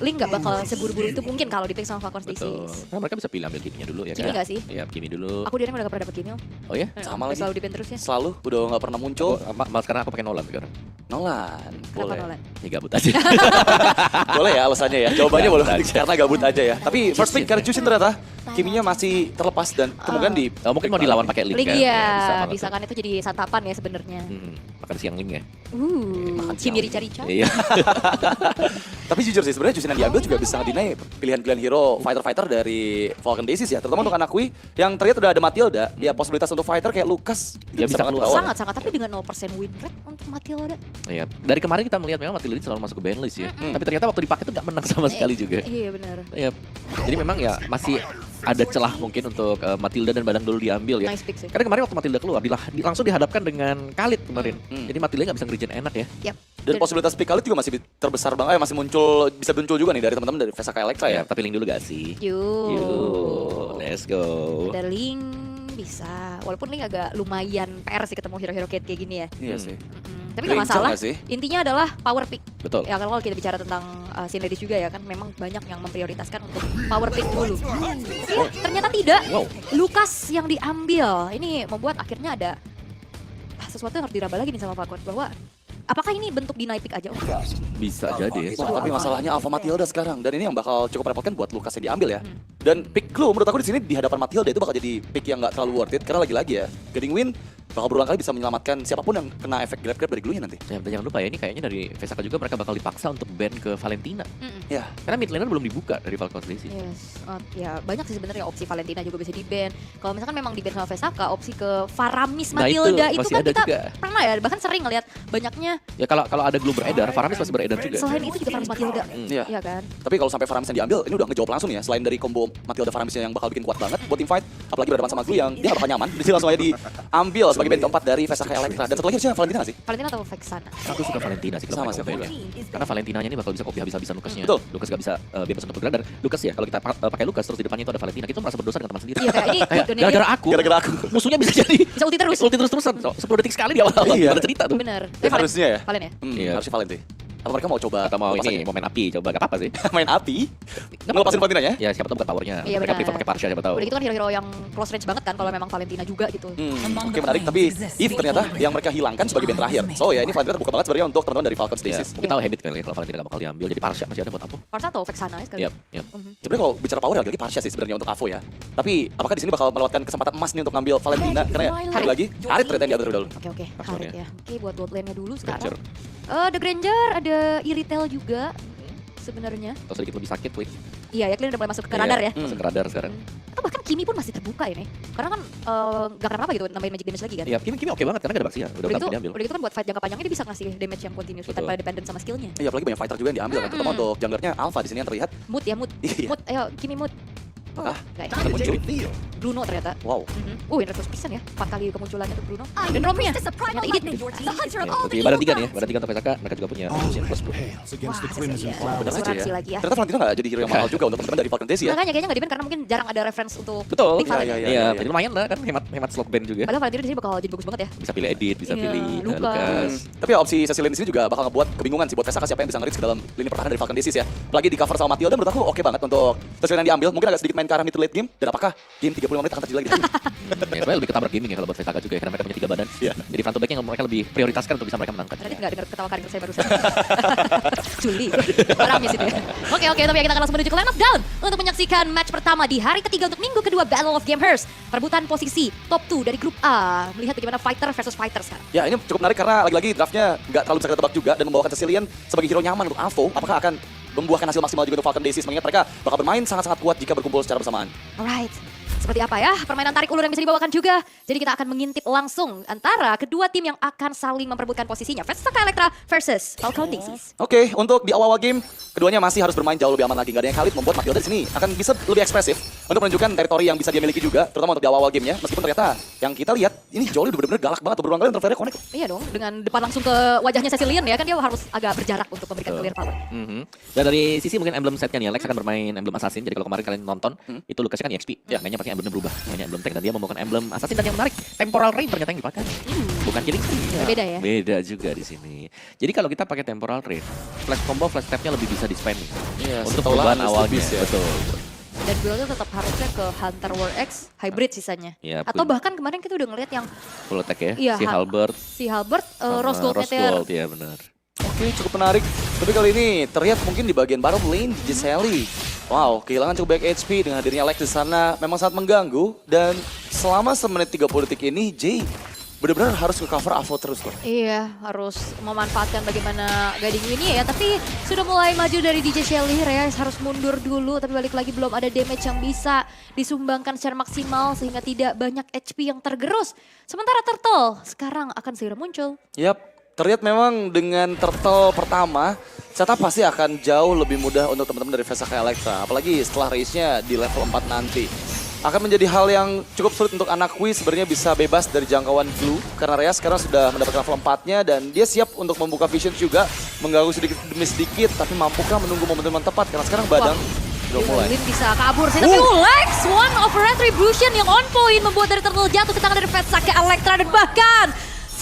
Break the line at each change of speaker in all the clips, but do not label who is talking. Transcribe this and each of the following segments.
Link nggak bakal seburu-buru itu mungkin kalau di pick sama Falcons
Betul.
DC.
Nah, mereka bisa pilih ambil Kimi-nya dulu ya
Kimi
kan?
nggak sih?
Iya, Kimi dulu.
Aku dia udah gak pernah dapet Kimi.
Oh ya?
Sama lagi.
Selalu di terus ya.
Selalu udah nggak pernah muncul.
Malah sekarang aku pakai Nolan sekarang.
Nolan,
Kenapa
boleh.
Nolan?
Ya gabut aja.
Boleh ya alasannya ya. Jawabannya
Gabut
boleh
aja.
karena gabut aja ya. Tapi first pick karena Jushin ternyata Kiminya masih terlepas dan kemungkinan di
Mungkin mau dilawan pakai Link
Link
kan?
iya,
banget
bisa
tuh.
kan itu jadi santapan ya sebenarnya.
Makan siang Link ya.
Makan
Kimi
siang.
rica-rica.
Iya.
Tapi jujur sih sebenarnya Jushin yang diambil juga bisa ngedinai pilihan-pilihan hero fighter-fighter dari Falcon Daisies ya. Terutama untuk Anakui yang terlihat udah ada Matilda. Ya posibilitas untuk fighter kayak Lucas
Ya, bisa
banget
keluar.
lawan.
Sangat-sangat, tapi dengan 0% win rate untuk Matilda.
Iya. Dari kemarin kita melihat memang Matilda ini selalu masuk ke banlist ya. Tapi ternyata waktu dipakai tuh nggak menang sama sekali juga.
Iya benar.
Iya. Jadi memang ya masih ada celah mungkin untuk Matilda dan Badang dulu diambil ya.
Nice pick sih.
Karena kemarin waktu Matilda keluar langsung dihadapkan dengan Khalid kemarin.
Hmm.
Jadi Matilda nggak bisa ngerjain enak ya.
Yap.
Dan posibilitas pick kali juga masih terbesar banget, masih bisa muncul juga nih dari teman-teman dari Vesaka Elektra ya.
Ya, tapi Link dulu gak sih?
Yuk.
Yuk, let's go.
Ada Link bisa. Walaupun Link agak lumayan PR sih ketemu hero-hero kayak gini ya.
Iya sih.
Tapi gak
Ranger
masalah.
nggak sih?
Intinya adalah power pick.
Betul.
Ya kalau kita bicara tentang scene ladies juga ya kan memang banyak yang memprioritaskan untuk power pick dulu. Ternyata tidak.
Wow.
Lucas yang diambil. Ini membuat akhirnya ada sesuatu yang harus diraba lagi nih sama Falcon bahwa apakah ini bentuk deny pick aja? Oh,
Bisa jadi ya.
Tapi masalahnya Alpha Matilda sekarang dan ini yang bakal cukup repotkan buat Lucas yang diambil ya. Dan pick lu menurut aku di sini di hadapan Matilda itu bakal jadi pick yang nggak terlalu worth it karena lagi-lagi ya Getting Win bakal berulang kali bisa menyelamatkan siapapun yang kena efek grab-grab dari glue-nya nanti.
Ya, dan jangan lupa ya ini kayaknya dari Vesaka juga mereka bakal dipaksa untuk ban ke Valentina.
Ya,
Karena mid laner belum dibuka dari Falcons Daisies.
Yes, ya banyak sih sebenarnya opsi Valentina juga bisa di-ban. Kalau misalkan memang di-ban sama Vesaka, opsi ke Faramis
Nah, itu
Matilda itu,
masih
kan
ada
kita
juga.
pernah ya bahkan sering ngeliat banyaknya.
Ya kalau ada glue beredar, Faramis masih beredar juga.
Selain itu juga Faramis Matilda,
Iya.
iya kan?
Tapi kalau sampai Faramis yang diambil, ini udah ngejawab langsung ya. Selain dari combo Matilda Faramisnya yang bakal bikin kuat banget buat team fight, apalagi berhadapan sama Glue yang dia gak bakal nyaman. Jadi langsung aja diambil sebagai band keempat dari Vesaka Elektra. Dan satu lagi harusnya Valentina nggak sih?
Valentina atau Vexana?
Aku suka Valentina sih kalau
Sama
pakai
sih,
Ophelia. Karena Valentinanya ini bakal bisa copy habis-habisan Lucasnya.
Betul.
Lucas gak bisa bebas untuk bergerak. Dan Lucas ya kalau kita pakai Lucas terus di depannya itu ada Valentina, kita merasa berdosa dengan teman sendiri.
Iya kayak ini
Kayak
Donnie
gara-gara aku,
Gara-gara aku.
musuhnya bisa jadi
bisa ulti terus.
ulti terus-terusan. 10 detik sekali di awal-awal.
Iya.
Ada cerita tuh.
Bener.
Dan harusnya ya.
Valen ya?
Iya.
Harusnya Valente. Apa mereka mau coba
Atau mau
lepasannya?
ini, mau main api, coba gak apa-apa sih.
main api? Ngelepasin Valentinanya?
Ya siapa tahu bukan powernya.
Iya,
Mereka
benar.
prefer pakai Parsha siapa tahu.
Udah gitu kan hero-hero yang close range banget kan kalau memang Valentina juga gitu.
Oke menarik, tapi Eve ternyata yang mereka hilangkan sebagai band terakhir. So ya ini Valentina terbuka banget sebenarnya untuk teman-teman dari Falcons
Ya,
Daisies.
mungkin tahu habit kali ya kalau Valentina gak bakal diambil. Jadi Parsha masih ada buat apa?
Parsa atau Vexana ya sekali.
Yap, yap.
Sebenarnya kalau bicara power ya lagi Parsha sih sebenarnya untuk Avo ya. Tapi apakah di sini bakal melewatkan kesempatan emas nih untuk ngambil Valentina? Karena ya,
Harit.
lagi Harit ternyata yang diambil terlebih dahulu.
Oke,
Langsung
Harit
ya.
ya. Oke, buat bot lane-nya dulu
Granger.
sekarang. Ada Granger, ada Iritel juga sebenarnya.
Atau sedikit lebih sakit, wih.
Iya, ya kalian udah mulai masuk ke radar ya.
Masuk ke radar sekarang.
Atau bahkan Kimi pun masih terbuka ini. Karena kan gak kenapa gitu nambahin magic damage lagi kan.
Iya, Kimi oke banget karena gak ada Baxia. Udah
Udah gitu,
diambil.
udah gitu kan buat fight jangka panjangnya dia bisa ngasih damage yang continuous
Betul.
tanpa dependent sama skillnya.
Iya apalagi banyak fighter juga yang diambil kan. Terutama untuk junglernya Alpha di sini yang terlihat.
Mood ya, mood.
Iya.
Mood, ayo Kimi mood.
Ah,
Gak ya.
ada muncul.
Bruno ternyata.
Wow.
Ini 100% ya. 4 kali kemunculannya untuk Bruno. Dan Romnya. Ternyata Edith nih.
Ya, berarti badan 3 nih ya. Badan 3 untuk PSK. Mereka juga punya Lucian plus bro.
Wah,
Benar aja
asuransi
ya.
lagi ya.
Ternyata Valentina nggak jadi hero yang mahal juga untuk teman-teman dari Falcon Daisies ya.
Makanya kayaknya gak di-ban karena mungkin jarang ada reference untuk
Betul.
pick Valen.
Iya,
ya.
Iya, jadi lumayan lah kan hemat slot band juga.
Padahal Valentina di sini bakal jadi bagus banget ya.
Bisa pilih Edit, bisa
Iya,
pilih
Lucas.
Lucas.
Tapi ya, opsi Cecilian di sini juga bakal ngebuat kebingungan sih buat Vesaka siapa yang bisa nge-reach ke dalam lini pertahanan dari Falcon Daisies ya. Apalagi di cover sama Matilda menurut aku oke banget untuk Cecilian yang diambil. Mungkin agak sedikit main ke arah mid to late game. Dan apakah game 35 menit akan terjadi lagi?
Ya, sebenarnya lebih ketabrak gaming ya kalau buat Vesaka juga ya, karena mereka punya 3 badan.
Iya.
Jadi front to back yang mereka lebih prioritaskan untuk bisa mereka menangkan.
Berarti nggak dengar ketawa Karin saya barusan. Juli. Orangnya sih dia. Oke, tapi ya kita akan langsung menuju ke line up down untuk menyaksikan match pertama di hari ketiga untuk minggu kedua Battle of Gamers. Perebutan posisi top 2 dari grup A. Melihat bagaimana fighter versus fighter sekarang.
Ya ini cukup menarik karena lagi-lagi draftnya nggak terlalu bisa kita tebak juga dan membawakan Cecilian sebagai hero nyaman untuk Avo. Apakah akan membuahkan hasil maksimal juga untuk Falcon Daisies? Mengingat mereka bakal bermain sangat-sangat kuat jika berkumpul secara bersamaan.
Alright. Seperti apa ya permainan tarik ulur yang bisa dibawakan juga. Jadi kita akan mengintip langsung antara kedua tim yang akan saling memperebutkan posisinya. Vesaka Elektra versus Falcon Daisies.
Oke, untuk di awal-awal game, keduanya masih harus bermain jauh lebih aman lagi. Gak ada yang Khalid membuat Matilda di sini akan bisa lebih ekspresif untuk menunjukkan teritori yang bisa dia miliki juga, terutama untuk di awal-awal gamenya. Meskipun ternyata yang kita lihat, ini Jolie udah bener-bener galak banget, berulang kali interfere connect.
Iya dong, dengan depan langsung ke wajahnya Cecilian ya kan dia harus agak berjarak untuk memberikan clear power.
Dan dari sisi mungkin emblem setnya nih, Alex akan bermain emblem assassin. Jadi kalau kemarin kalian nonton, itu Lucasnya kan EXP. Ya, mainnya pakai yang emblem berubah. Namanya emblem tank dan dia membawakan emblem assassin dan yang menarik Temporal Rain ternyata yang dipakai. Bukan killing spree.
Beda ya?
Beda juga di sini. Jadi kalau kita pakai Temporal Rain, flash combo, flash stepnya lebih bisa di spending.
Iya,
Untuk
setelah
perubahan awalnya.
ya.
Betul.
Dan build-nya tetap harusnya ke Hunter War X hybrid sisanya.
Iya,
Atau bahkan kemarin kita udah ngeliat yang
full attack ya.
Iya,
Si Halberd,
si Halberd
sama
Rose Gold
Rose
Meteor.
Gold, ya benar.
Oke, cukup menarik. Tapi kali ini terlihat mungkin di bagian bottom lane, Giselle. Wow, kehilangan cukup banyak HP dengan hadirnya Lex di sana memang sangat mengganggu. Dan selama semenit 30 detik ini, Jay benar-benar harus ke cover Avo terus loh.
Iya, harus memanfaatkan bagaimana guiding Winnie ya. Tapi sudah mulai maju dari DJ Shelly, Reyes harus mundur dulu. Tapi balik lagi belum ada damage yang bisa disumbangkan secara maksimal sehingga tidak banyak HP yang tergerus. Sementara Turtle sekarang akan segera muncul.
Yap, terlihat memang dengan Turtle pertama, setup pasti akan jauh lebih mudah untuk teman-teman dari Vesaka Electra. Apalagi setelah race-nya di level 4 nanti. Akan menjadi hal yang cukup sulit untuk anak Kui sebenarnya bisa bebas dari jangkauan Blue. Karena Reyes sekarang sudah mendapatkan level 4-nya dan dia siap untuk membuka vision juga. Mengganggu sedikit demi sedikit, tapi mampukah menunggu momentum yang tepat? Karena sekarang Badang sudah mulai.
Lin bisa kabur sih, tapi Lex, one of retribution yang on point membuat dari Turtle jatuh ke tangan dari Vesaka Electra dan bahkan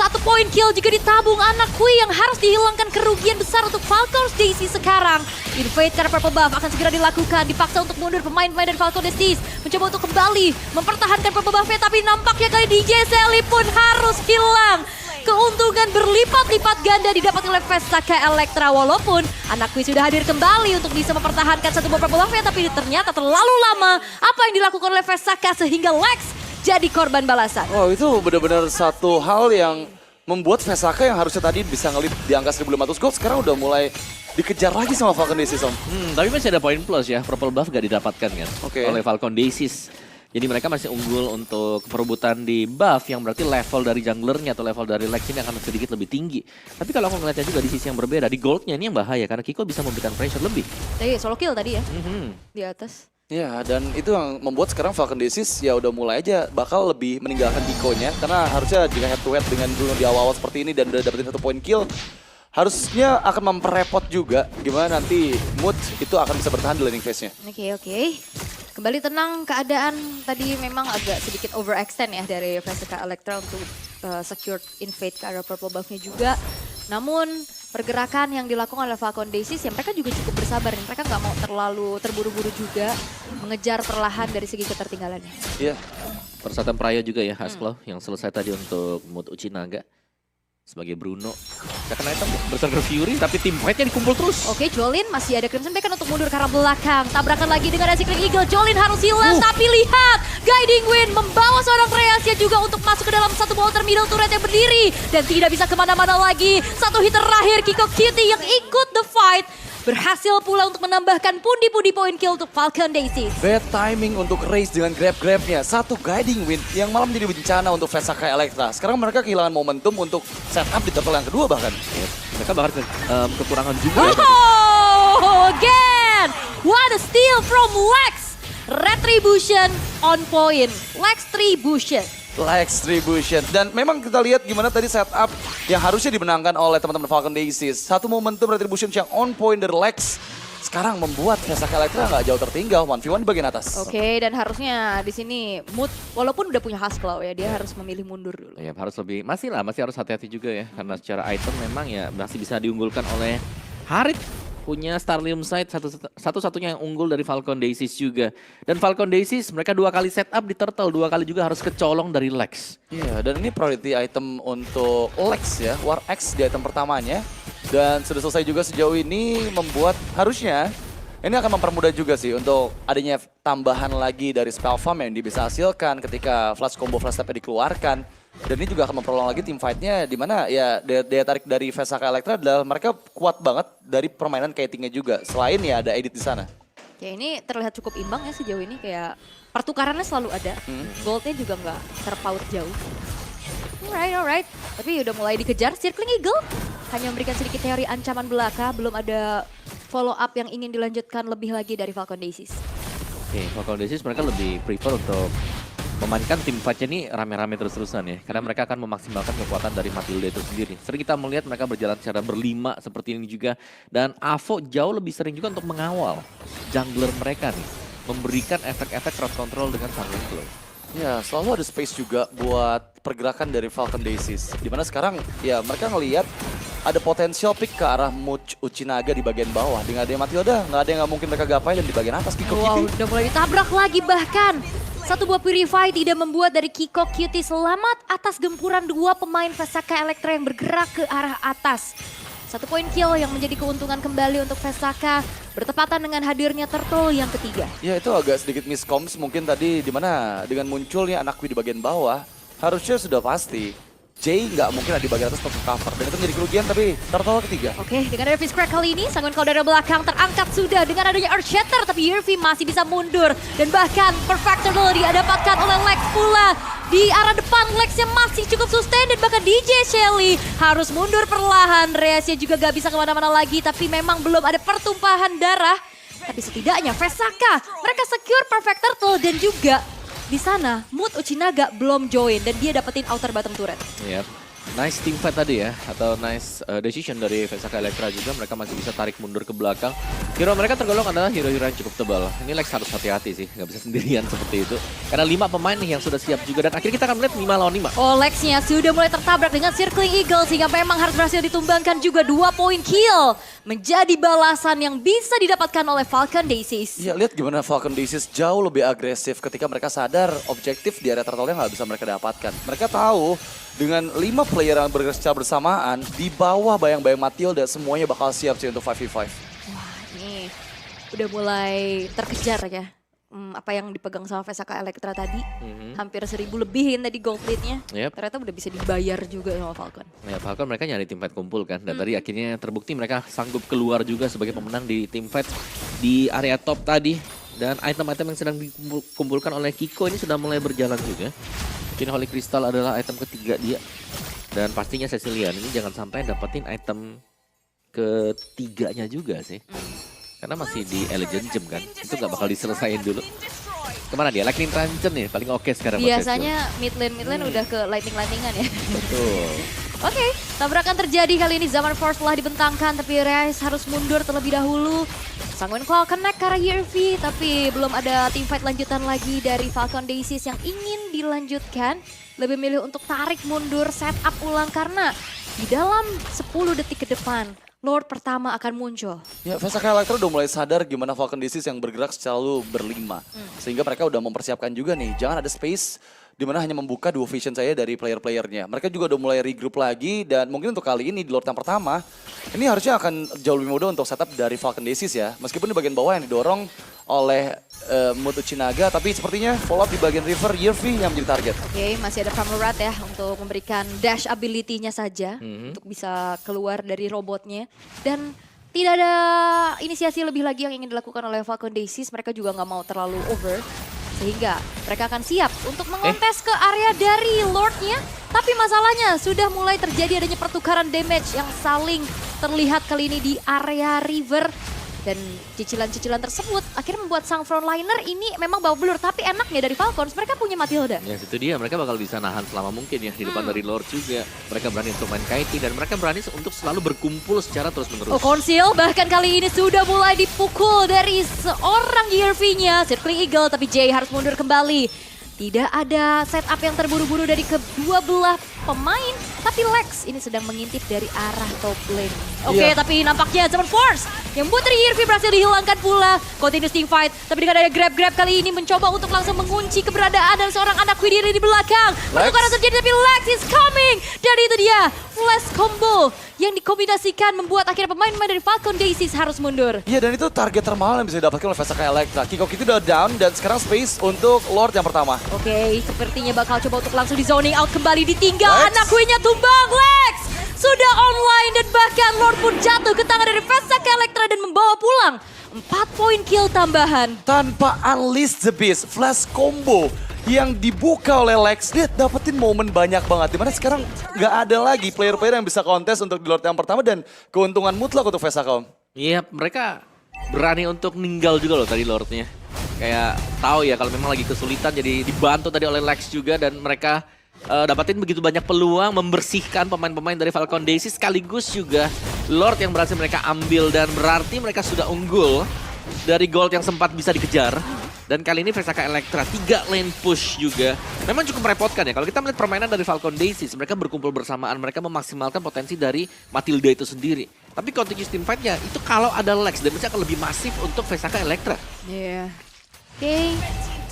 1 point kill juga ditabung anak Kui yang harus dihilangkan kerugian besar untuk Falcon's Daisy sekarang. Invade karena purple buff akan segera dilakukan, dipaksa untuk mundur pemain-pemain dari Falcon Daisy mencoba untuk kembali mempertahankan purple buff-nya, tapi nampaknya kali DJ Shelly pun harus hilang. Keuntungan berlipat-lipat ganda didapat oleh Vesaka Electra walaupun anak Kui sudah hadir kembali untuk bisa mempertahankan satu buah purple buff-nya, tapi ternyata terlalu lama apa yang dilakukan oleh Vesaka sehingga Lex jadi korban balasan.
Wow, itu benar-benar satu hal yang membuat Vesaka yang harusnya tadi bisa ngelit di angka 1500 gold sekarang udah mulai dikejar lagi sama Falcon Daisy, Om.
Tapi masih ada poin plus ya, purple buff gak didapatkan kan oleh Falcon Daisies. Jadi mereka masih unggul untuk perebutan di buff yang berarti level dari junglernya atau level dari Lex ini akan sedikit lebih tinggi. Tapi kalau aku ngeliatnya juga di sisi yang berbeda, di goldnya ini yang bahaya karena Kiko bisa memberikan pressure lebih.
Tadi solo kill tadi ya, di atas.
Ya, dan itu yang membuat sekarang Falcon Daisy ya udah mulai aja bakal lebih meninggalkan Kiko-nya. Karena harusnya jika head to head dengan Bruno di awal-awal seperti ini dan udah dapetin 1 point kill, harusnya akan memperrepot juga gimana nanti Mood itu akan bisa bertahan di laning phase-nya.
Oke. Kembali tenang, keadaan tadi memang agak sedikit overextend ya dari Vesaka Electra untuk secure invade ke arah purple buff-nya juga. Namun pergerakan yang dilakukan oleh Falcon Daisy ya mereka juga cukup bersabar. Mereka nggak mau terlalu terburu-buru juga mengejar perlahan dari segi ketertinggalannya.
Iya.
Persatuan Praya juga ya, Haskell yang selesai tadi untuk Mood Uchinaga sebagai Bruno. Second item Berserker Fury tapi tim fight-nya dikumpul terus.
Oke, Jolin masih ada Crimson Beacon untuk mundur ke arah belakang. Tabrakan lagi dengan Recycling Eagle. Jolin harus hilang tapi lihat Guiding Wind membawa seorang Reyes juga untuk masuk ke dalam satu bawah middle turret yang berdiri. Dan tidak bisa kemana-mana lagi. Satu hit terakhir Kiko Cutie yang ikut the fight. Berhasil pula untuk menambahkan pundi-pundi point kill untuk Falcon Daisy.
Bad timing untuk race dengan grab-grabnya. Satu Guiding Wind yang malah menjadi bencana untuk Vesaka Electra. Sekarang mereka kehilangan momentum untuk setup di turtle yang kedua bahkan.
Mereka bahkan kekurangan juga.
Oh, again! What a steal from Lex! Retribution on point. Lextribution.
Lextribution. Dan memang kita lihat gimana tadi setup yang harusnya dimenangkan oleh teman-teman Falcon Daisy. Satu momentum Retribution yang on point dari Lex. Sekarang membuat Vesaka Electra nggak jauh tertinggal, 1v1 di bagian atas.
Oke, dan harusnya di sini Mood walaupun udah punya Haskell ya, dia harus memilih mundur dulu.
Ya harus lebih, masih harus hati-hati juga ya. Karena secara item memang ya masih bisa diunggulkan oleh Harit. Punya Starlium Sight satu-satunya yang unggul dari Falcon Daisies juga. Dan Falcon Daisies mereka 2 kali setup di turtle, 2 kali juga harus kecolong dari Lex.
Iya, dan ini priority item untuk Lex ya, War X di item pertamanya. Dan sudah selesai juga sejauh ini membuat harusnya ini akan mempermudah juga sih untuk adanya tambahan lagi dari spell farm yang dia bisa hasilkan ketika flash combo flash step dikeluarkan. Dan ini juga akan memperolong lagi tim fight-nya di mana ya daya tarik dari Vesaka Electra adalah mereka kuat banget dari permainan kiting-nya juga. Selain ya ada edit di sana.
Ya ini terlihat cukup imbang ya sejauh ini, kayak pertukarannya selalu ada. Goldnya juga nggak terpaut jauh. Alright. Tapi udah mulai dikejar. Circling Eagle hanya memberikan sedikit teori ancaman belaka. Belum ada follow up yang ingin dilanjutkan lebih lagi dari Falcon Daisies.
Oke, Falcon Daisies mereka lebih prefer untuk memainkan tim fight-nya ini rame-rame terus-terusan ya. Karena mereka akan memaksimalkan kekuatan dari Matilda itu sendiri. Sering kita melihat mereka berjalan secara berlima seperti ini juga. Dan Avo jauh lebih sering juga untuk mengawal jungler mereka nih. memberikan efek-efek crowd control dengan Sunwing Flow.
Ya, selalu ada space juga buat pergerakan dari Falcon Daisies. Dimana sekarang ya mereka ngelihat ada potensial pick ke arah Much Uchinaga di bagian bawah. Dengan adanya Matilda, nggak ada yang nggak mungkin mereka gapai, dan di bagian atas Kiko
Wow,
Kitty.
udah mulai ditabrak lagi bahkan. Satu buah Purify tidak membuat dari Kiko Cutie selamat atas gempuran dua pemain Vesaka Elektra yang bergerak ke arah atas. 1 poin kill yang menjadi keuntungan kembali untuk Vesaka bertepatan dengan hadirnya Turtle yang ketiga.
Ya itu agak sedikit miscoms mungkin tadi, dimana dengan munculnya anak di bagian bawah, harusnya sudah pasti Jay nggak mungkin ada di bagian atas untuk cover, dan itu menjadi kerugian, tapi Turtle ketiga.
Oke, dengan ada Fist Crack kali ini, Sanguin Cloud dari belakang terangkat sudah dengan adanya Earth Shatter, tapi Yervi masih bisa mundur. Dan bahkan Perfect Turtle didapatkan oleh Lex pula. Di arah depan, Lex yang masih cukup sustain, dan bahkan DJ Shelly harus mundur perlahan. Reyesnya juga gak bisa kemana-mana lagi, tapi memang belum ada pertumpahan darah. Tapi setidaknya Vesaka, mereka secure Perfect Turtle, dan juga di sana Mood Uchinaga belum join dan dia dapetin outer bottom turret.
Yep. Nice team fight tadi ya, atau nice decision dari Vesaka Elektra juga. Mereka masih bisa tarik mundur ke belakang. Hero mereka tergolong adalah hero-hero yang cukup tebal. Ini Lex harus hati-hati sih, nggak bisa sendirian seperti itu. Karena 5 pemain nih yang sudah siap juga, dan akhirnya kita akan melihat 5 lawan 5.
Oh, Lexnya sudah mulai tertabrak dengan Circling Eagle sehingga memang harus berhasil ditumbangkan juga 2 poin kill. Menjadi balasan yang bisa didapatkan oleh Falcon Daisies.
Ya lihat gimana Falcon Daisies jauh lebih agresif ketika mereka sadar objektif di area turtle nggak bisa mereka dapatkan. Mereka tahu dengan 5 player yang bergerak secara bersamaan di bawah bayang-bayang Matilda, semuanya bakal siap sih untuk 5v5.
Wah, ini udah mulai terkejar ya. Apa yang dipegang sama Vesaka Elektra tadi. Hampir 1000 lebihin tadi gold lead-nya.
Yep.
Ternyata udah bisa dibayar juga sama Falcon.
Ya, Falcon mereka nyari tim fight kumpul kan, dan tadi akhirnya terbukti mereka sanggup keluar juga sebagai pemenang di tim fight di area top tadi. Dan item-item yang sedang dikumpulkan oleh Kiko ini sudah mulai berjalan juga. Mungkin Holy Crystal adalah item ketiga dia. Dan pastinya Cecilian ini jangan sampai dapetin item ketiganya juga sih. Karena masih di Legend Gem kan, itu gak bakal diselesain dulu. Kemana dia? Lightning Ranger nih, paling oke sekarang.
Biasanya mid lane udah ke lightningan ya.
Betul.
Oke, tabrakan terjadi kali ini. Zaman Force telah dibentangkan, tapi Reyes harus mundur terlebih dahulu. Sanguin Claw connect ke arah Yervi, tapi belum ada teamfight lanjutan lagi dari Falcon Daisies yang ingin dilanjutkan. Lebih milih untuk tarik mundur, setup ulang karena di dalam 10 detik ke depan, Lord pertama akan muncul.
Ya, Vesaka Elektra udah mulai sadar gimana Falcon Daisies yang bergerak selalu berlima. Sehingga mereka udah mempersiapkan juga nih, jangan ada space di mana hanya membuka duo vision saya dari player-playernya. Mereka juga udah mulai regroup lagi, dan mungkin untuk kali ini di Lord yang pertama, ini harusnya akan jauh lebih mudah untuk setup dari Falcon Daisies ya. Meskipun di bagian bawah yang didorong oleh Mood Uchinaga, tapi sepertinya follow up di bagian river, Yervi yang menjadi target.
Oke, masih ada Framurat ya untuk memberikan dash ability-nya saja untuk bisa keluar dari robotnya. Dan tidak ada inisiasi lebih lagi yang ingin dilakukan oleh Falcon Daisies. Mereka juga nggak mau terlalu over. Sehingga mereka akan siap untuk mengontes ke area dari Lord-nya. Tapi masalahnya sudah mulai terjadi adanya pertukaran damage yang saling terlihat kali ini di area river. Dan cicilan-cicilan tersebut akhirnya membuat sang frontliner ini memang bawa belur. Tapi enaknya dari Falcons, mereka punya Matilda.
Ya itu dia, mereka bakal bisa nahan selama mungkin ya di depan dari Lord juga. Mereka berani untuk main kiting, dan mereka berani untuk selalu berkumpul secara terus-menerus.
Oh, Conceal bahkan kali ini sudah mulai dipukul dari seorang Yervi-nya. Circling Eagle, tapi Jay harus mundur kembali. Tidak ada setup yang terburu-buru dari kedua belah pemain. Tapi Lex ini sedang mengintip dari arah top lane. Oke, tapi nampaknya Zaman Force yang buat dari Yervi berhasil dihilangkan pula. Continuous team fight. Tapi dengan ada grab-grab kali ini mencoba untuk langsung mengunci keberadaan dari seorang anak Widiri di belakang. Pertukaran terjadi, tapi Lex is coming. Dan itu dia, flash combo yang dikombinasikan membuat akhirnya pemain-pemain dari Falcon Daisies harus mundur.
Iya, dan itu target termahal yang bisa didapatkan oleh Vesaka Elektra. Kiko Kitty udah down, dan sekarang space untuk Lord yang pertama.
Oke, sepertinya bakal coba untuk langsung di zoning out kembali, ditinggal.
Lex.
Anak Queen-nya tumbang, Lex sudah online, dan bahkan Lord pun jatuh ke tangan dari Vesaka Elektra dan membawa pulang 4 poin kill tambahan.
Tanpa unleash the beast, flash combo yang dibuka oleh Lex, dia dapetin momen banyak banget. Dimana sekarang nggak ada lagi player-player yang bisa kontes untuk di Lord yang pertama, dan keuntungan mutlak untuk Vesaka.
Iya, mereka berani untuk ninggal juga loh tadi Lordnya. Kayak tahu ya kalau memang lagi kesulitan, jadi dibantu tadi oleh Lex juga, dan mereka dapatin begitu banyak peluang membersihkan pemain-pemain dari Falcon Daisies, sekaligus juga Lord yang berhasil mereka ambil, dan berarti mereka sudah unggul dari gold yang sempat bisa dikejar. Dan kali ini Vesaka Electra 3 lane push juga. Memang cukup merepotkan ya. Kalau kita melihat permainan dari Falcon Daisies, mereka berkumpul bersamaan, mereka memaksimalkan potensi dari Matilda itu sendiri. Tapi continuous team fight-nya itu kalau ada Lex, damage akan lebih masif untuk Vesaka Electra.
Iya. Oke,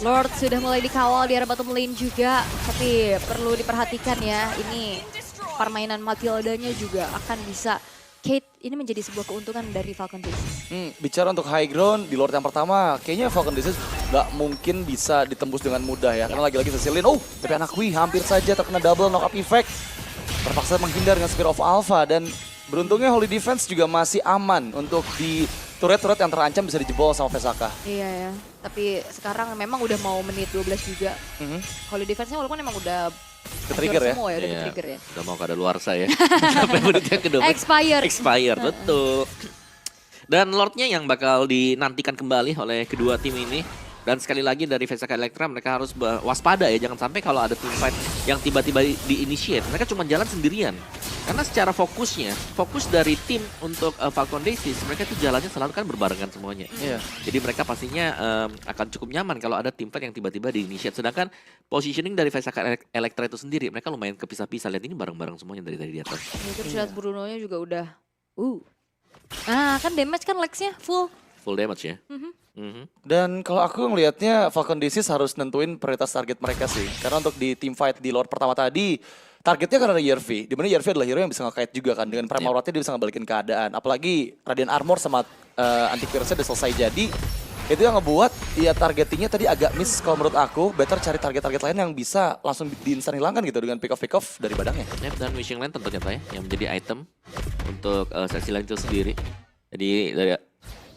Lord sudah mulai dikawal di area bottom lane juga. Tapi perlu diperhatikan ya, ini permainan Matildanya juga akan bisa Kate ini menjadi sebuah keuntungan dari Falcon Daisies.
Bicara untuk high ground di Lord yang pertama, kayaknya Falcon Daisies nggak mungkin bisa ditembus dengan mudah ya. Karena lagi-lagi Cecilin, tapi anak Wii hampir saja terkena double knock-up effect. Terpaksa menghindar dengan Spear of Alpha dan beruntungnya Holy Defense juga masih aman untuk di turret-turret yang terancam bisa dijebol sama Vesaka.
Iya ya, tapi sekarang memang udah mau menit 12 juga. Holy Defense-nya walaupun memang udah
Ke-trigger ya?
semua ya, udah
Iya,
ke-trigger ya.
udah mau kadaluarsa ya. Sampai menit yang kedua. Expired, betul. Dan Lordnya yang bakal dinantikan kembali oleh kedua tim ini. Dan sekali lagi dari Vesaka Electra mereka harus waspada ya. Jangan sampai kalau ada team fight yang tiba-tiba di-initiate. Mereka cuma jalan sendirian. Karena secara fokus dari tim untuk Falcon Daisies, mereka itu jalannya selalu kan berbarengan semuanya.
Iya.
Jadi mereka pastinya akan cukup nyaman kalau ada tim fight yang tiba-tiba di-initiate. Sedangkan positioning dari Vesaka Electra itu sendiri, mereka lumayan kepisah-pisah. Lihat ini bareng-bareng semuanya dari di atas.
Terus lihat Bruno-nya juga udah. Nah kan damage kan Lex-nya full.
Full damage ya.
Dan kalau aku ngelihatnya Falcon Daisies harus nentuin prioritas target mereka sih. Karena untuk di team fight di Lord pertama tadi, targetnya kan ada Yervi. Dimana Yervi adalah hero yang bisa nge-kite juga kan. Dengan Primal Rod-nya dia bisa ngebalikin keadaan. Apalagi Radiant Armor sama Antivirusnya udah selesai jadi. Itu yang ngebuat ya targetingnya tadi agak miss kalau menurut aku. Better cari target-target lain yang bisa langsung di-instan hilangkan gitu dengan pick off dari badangnya.
Yep, dan Wishing Lantern ternyata ya, yang menjadi item untuk sesi lain itu sendiri. Jadi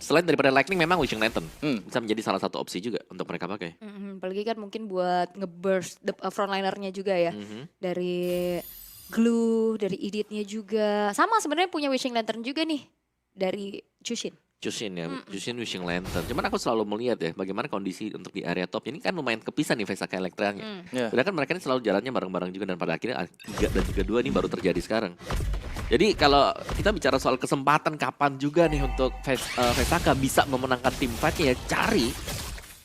selain daripada Lightning memang Wishing Lantern bisa menjadi salah satu opsi juga untuk mereka pakai.
Apalagi kan mungkin buat nge-burst frontlinernya juga ya. Dari Glue, dari Edith-nya juga. Sama sebenarnya punya Wishing Lantern juga nih dari Chushin.
Chushin ya, Chushin Wishing Lantern. Cuman aku selalu melihat ya bagaimana kondisi untuk di area top. Ini kan lumayan kepisah nih Vesaka Electra-nya. Sedangkan mereka ini selalu jalannya bareng-bareng juga dan pada akhirnya 3 dan juga 2 ini baru terjadi sekarang. Jadi kalau kita bicara soal kesempatan kapan juga nih untuk Vesaka bisa memenangkan tim fight-nya ya cari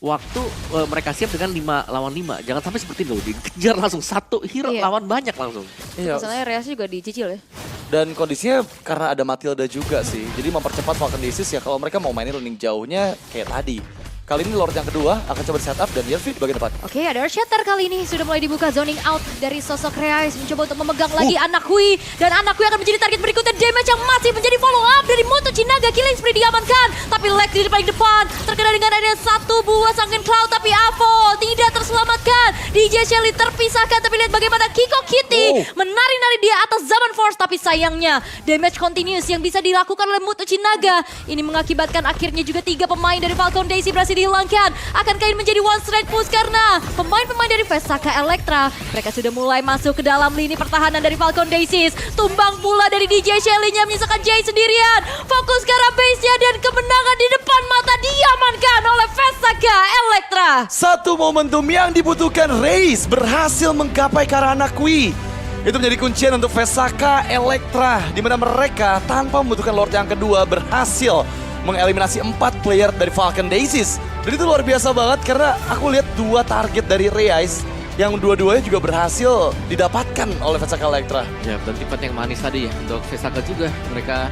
waktu mereka siap dengan 5 lawan 5. Jangan sampai seperti itu, dikejar langsung satu hero lawan banyak langsung.
Misalnya Reyes juga dicicil ya.
Dan kondisinya karena ada Matilda juga sih. Jadi mempercepat Falcon Daisies ya kalau mereka mau mainin laning jauhnya kayak tadi. Kali ini Lord yang kedua akan coba di-setup dan Yervi di bagian depan.
Oke, ada Earth Shatter kali ini. Sudah mulai dibuka zoning out dari sosok Reyes. Mencoba untuk memegang lagi Anak Hui. Dan Anak Hui akan menjadi target berikutnya. Damage yang masih menjadi follow up dari Muto Chinaga. Killing spree diamankan. Tapi Lex di paling depan. Terkena dengan ada satu buah Sunken Cloud. Tapi Avo tidak terselamatkan. DJ Shelly terpisahkan. Tapi lihat bagaimana Kiko Kitty menari-nari dia atas Zaman Force. Tapi sayangnya damage continuous yang bisa dilakukan oleh Muto Chinaga. Ini mengakibatkan akhirnya juga 3 pemain dari Falcon Daisy berhasil dihilangkan. Akankah ini menjadi one straight push karena pemain-pemain dari Vesaka Electra mereka sudah mulai masuk ke dalam lini pertahanan dari Falcon Daisies. Tumbang pula dari DJ Shelly-nya menyisakan Jay sendirian. Fokus ke arah base-nya dan kemenangan di depan mata diamankan oleh Vesaka Electra.
Satu momentum yang dibutuhkan, Raze berhasil menggapai ke arah Anak Wii. Itu menjadi kuncian untuk Vesaka Electra di mana mereka tanpa membutuhkan Lord yang kedua berhasil mengeliminasi 4 player dari Falcon Daisies. Dan itu luar biasa banget karena aku lihat 2 target dari Reyes yang dua-duanya juga berhasil didapatkan oleh Vesaka Electra.
Ya, dan tipe yang manis tadi ya untuk Vesaka juga. Mereka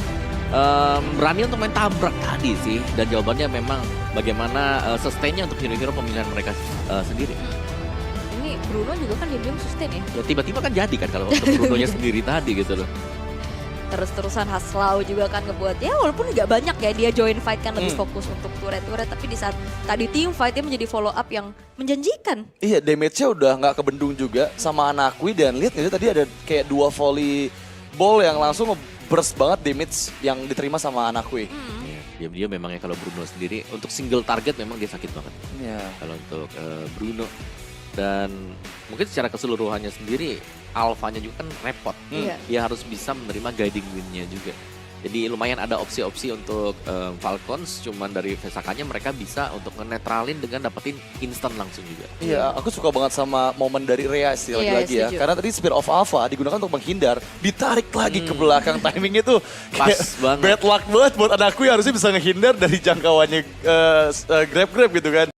berani untuk main tabrak tadi sih. Dan jawabannya memang bagaimana sustainnya untuk hero-hero pemilihan mereka sendiri.
Ini Bruno juga kan diam-diam sustain ya.
Ya tiba-tiba kan jadi kan kalau untuk Bruno-nya sendiri tadi gitu loh.
Terus-terusan Haslau juga kan ngebuat ya walaupun nggak banyak ya dia join fight kan lebih fokus untuk turret-turret tapi di saat tadi team fight dia menjadi follow up yang menjanjikan.
Iya, damage-nya udah nggak kebendung juga sama Anak Wii dan lihat nggak sih tadi ada kayak 2 volley ball yang langsung nge-burst banget damage yang diterima sama Anak Wii.
Dia memang ya kalau Bruno sendiri untuk single target memang dia sakit banget.
Iya.
Kalau untuk Bruno dan mungkin secara keseluruhannya sendiri alfanya juga kan repot. Dia harus bisa menerima guiding win-nya juga. Jadi lumayan ada opsi-opsi untuk Falcons, cuman dari Vesakanya mereka bisa untuk ngenetralin dengan dapetin instan langsung juga.
Iya, aku suka banget sama momen dari Reyes lagi-lagi ya. Karena tadi Spear of Alpha digunakan untuk menghindar, ditarik lagi ke belakang. Timingnya tuh
pas banget.
Bad luck banget buat Anakku yang harusnya bisa ngehindar dari jangkauannya grab-grab gitu kan.